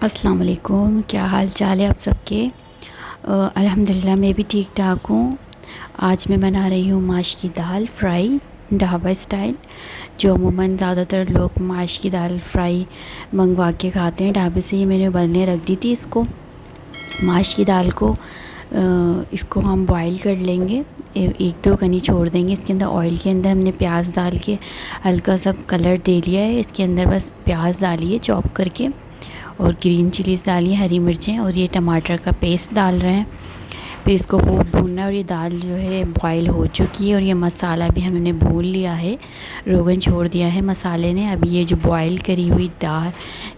अस्सलाम वालेकुम। क्या हाल चाल है आप सबके। अल्हम्दुलिल्लाह मैं भी ठीक ठाक हूँ। आज मैं बना रही हूँ माश की दाल फ्राई ढाबा स्टाइल। जो अमूमन ज़्यादातर लोग माश की दाल फ्राई मंगवा के खाते हैं ढाबे से, ही मैंने उबलने रख दी थी इसको। माश की दाल को इसको हम बॉईल कर लेंगे। एक दो कनी छोड़ देंगे। इसके अंदर ऑयल के अंदर हमने प्याज डाल के हल्का सा कलर दे लिया है। इसके अंदर बस प्याज डालिए चॉप करके, और ग्रीन चिलीज़ डालिए, हरी मिर्चें, और ये टमाटर का पेस्ट डाल रहे हैं। फिर इसको खूब भूनना। और ये दाल जो है बॉईल हो चुकी है, और ये मसाला भी हमने भून लिया है, रोगन छोड़ दिया है मसाले ने। अब ये जो बॉईल करी हुई दाल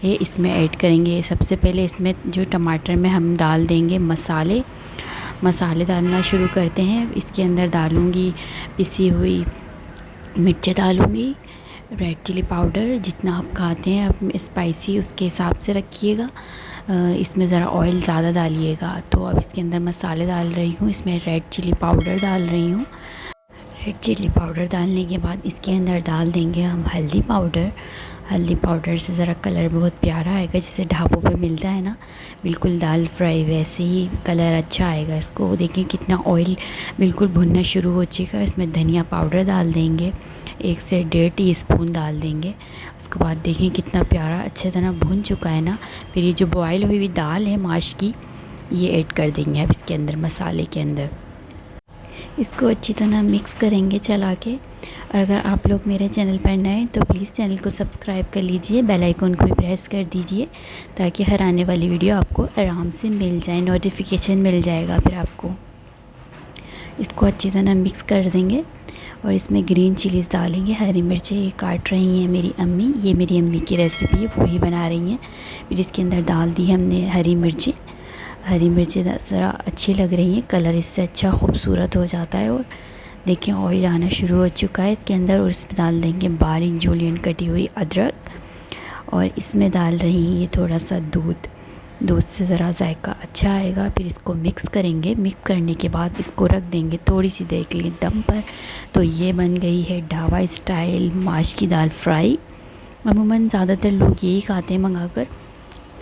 है इसमें ऐड करेंगे। सबसे पहले इसमें जो टमाटर में हम डाल देंगे मसाले डालना शुरू करते हैं। इसके अंदर डालूँगी पिसी हुई मिर्चें, डालूँगी रेड चिली पाउडर, जितना आप खाते हैं आप स्पाइसी उसके हिसाब से रखिएगा। इसमें ज़रा ऑयल ज़्यादा डालिएगा। तो अब इसके अंदर मसाले डाल रही हूँ। इसमें रेड चिली पाउडर डाल रही हूँ। रेड चिली पाउडर डालने के बाद इसके अंदर डाल देंगे हम हल्दी पाउडर। हल्दी पाउडर से ज़रा कलर बहुत प्यारा आएगा, जैसे ढाबों पे मिलता है ना, बिल्कुल दाल फ्राई वैसे ही कलर अच्छा आएगा। इसको देखिए कितना ऑयल बिल्कुल भुनना शुरू हो चुका है। इसमें धनिया पाउडर डाल देंगे, 1 से 1.5 टीस्पून डाल देंगे। उसके बाद देखें कितना प्यारा अच्छे तरह भुन चुका है ना। फिर ये जो बॉयल हुई हुई दाल है माश की, ये ऐड कर देंगे अब इसके अंदर, मसाले के अंदर। इसको अच्छी तरह मिक्स करेंगे चला के। अगर आप लोग मेरे चैनल पर नए हैं तो प्लीज़ चैनल को सब्सक्राइब कर लीजिए, बेल आइकन को भी प्रेस कर दीजिए, ताकि हर आने वाली वीडियो आपको आराम से मिल जाए, नोटिफिकेशन मिल जाएगा फिर आपको। इसको अच्छी तरह मिक्स कर देंगे, और इसमें ग्रीन चिलीज़ डालेंगे। हरी मिर्चें ये काट रही हैं मेरी अम्मी, ये मेरी अम्मी की रेसिपी है, वो ही बना रही हैं। फिर इसके अंदर डाल दी हमने हरी मिर्चें। हरी मिर्चें ज़रा अच्छी लग रही हैं, कलर इससे अच्छा खूबसूरत हो जाता है। और देखिए ऑयल आना शुरू हो चुका है इसके अंदर। और इसमें डाल देंगे बारीक जूलियन कटी हुई अदरक, और इसमें डाल रही हैं ये थोड़ा सा दूध से ज़रा जायका अच्छा आएगा। फिर इसको मिक्स करेंगे। मिक्स करने के बाद इसको रख देंगे थोड़ी सी देर के लिए दम पर। तो ये बन गई है ढाबा स्टाइल माश की दाल फ्राई। अमूमन ज़्यादातर लोग यही खाते हैं मंगाकर,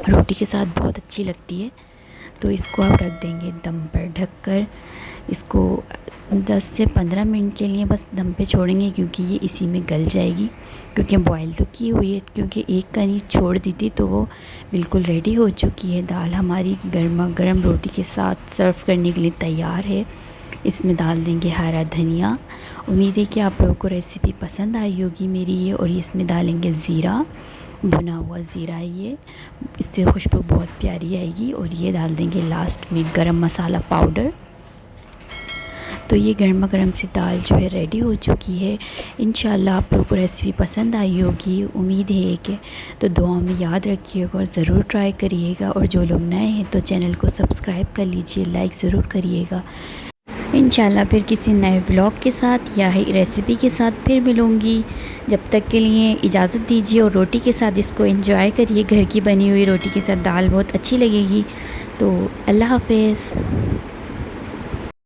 रोटी के साथ बहुत अच्छी लगती है। तो इसको आप रख देंगे दम पर ढककर। इसको 10 से 15 मिनट के लिए बस दम पे छोड़ेंगे, क्योंकि ये इसी में गल जाएगी। क्योंकि बॉईल तो की हुई है, क्योंकि एक कनी छोड़ दी थी तो वो बिल्कुल रेडी हो चुकी है। दाल हमारी गर्मा गर्म रोटी के साथ सर्व करने के लिए तैयार है। इसमें डाल देंगे हरा धनिया। उम्मीद है कि आप लोगों को रेसिपी पसंद आई होगी मेरी ये। और इसमें डालेंगे ज़ीरा, भुना हुआ ज़ीरा है ये, इससे खुशबू बहुत प्यारी आएगी। और ये डाल देंगे लास्ट में गरम मसाला पाउडर। तो ये गर्मा गर्म सी दाल जो है रेडी हो चुकी है। इंशाल्लाह आप लोगों को रेसिपी पसंद आई होगी, उम्मीद है कि। तो दुआ में याद रखिएगा और ज़रूर ट्राई करिएगा। और जो लोग नए हैं तो चैनल को सब्सक्राइब कर लीजिए, लाइक ज़रूर करिएगा। इंशाल्लाह फिर किसी नए व्लॉग के साथ या ही रेसिपी के साथ फिर मिलूँगी। जब तक के लिए इजाज़त दीजिए, और रोटी के साथ इसको एंजॉय करिए। घर की बनी हुई रोटी के साथ दाल बहुत अच्छी लगेगी। तो अल्लाह हाफ़िज़।